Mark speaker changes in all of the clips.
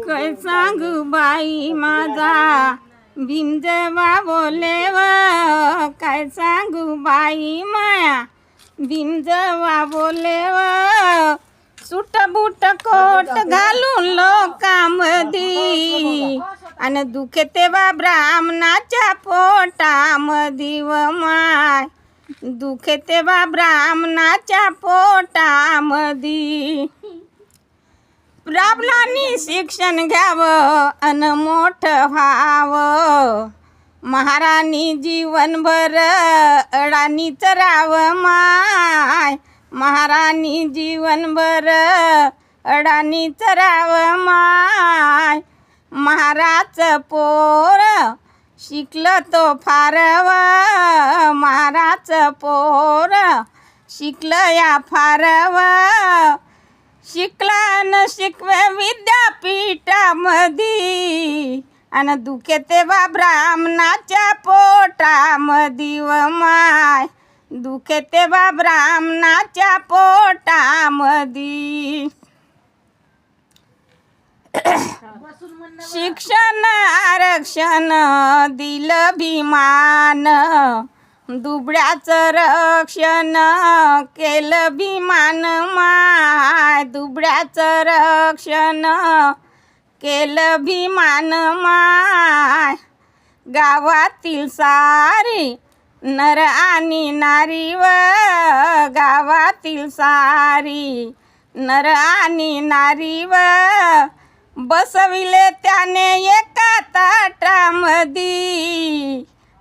Speaker 1: काय सांगू बाई माझा भीम जेव्हा बोले व काय सांगू बाई माया भीम जेव्हा बोले व सुट बूट कोट घालून लोकांमधी आणि दुखे तेव्हा ब्राह्मणाच्या पोटामधी व माय दुखे तेव्हा ब्राह्मणाच्या पोटामधी. ब्राह्मणांनी शिक्षण घ्यावं अन मोठं व्हावं महाराणी जीवनभर अडाणीच राहावं माय महाराणी जीवनभर अडाणीच राहावं माय. महाराज पोर शिकलं तो फारव महाराज पोर शिकलं या फारव शिकला न शिकवे विद्यापीठामधी आणि दुखे तेव्हा ब्राह्मणाच्या पोटामधी व माय दुखे तेव्हा ब्राह्मणाच्या पोटामधी. शिक्षण आरक्षण दिलं भीमान दुबळ्याचं रक्षण केलं भीमान माय दुबळ्याचं रक्षण केलं भीमान माय. गावातील सारी नर आणि नारी व गावातील सारी नर आणि नारी व बसविले त्याने एका ताटामधी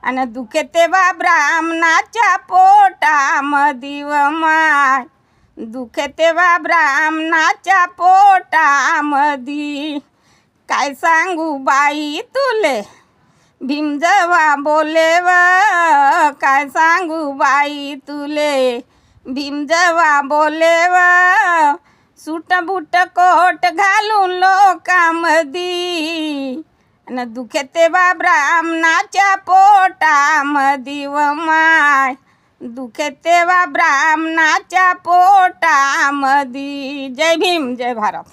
Speaker 1: आणि दुखे तेव्हा ब्राह्मणाच्या पोटामधी व माय दुखे तेव्हा ब्राह्मणाच्या पोटामधी. काय सांगू बाई तुले भीम जेव्हा बोले व काय सांगू बाई तुले भीम जेव्हा बोले व सूट बूट कोट घालून लोकांमधी आणि दुखे तेव्हा ब्राह्मणाच्या पोटामधी व माय दुखे तेव्हा ब्राह्मणाच्या पोटामधी. जय भीम जय भारत.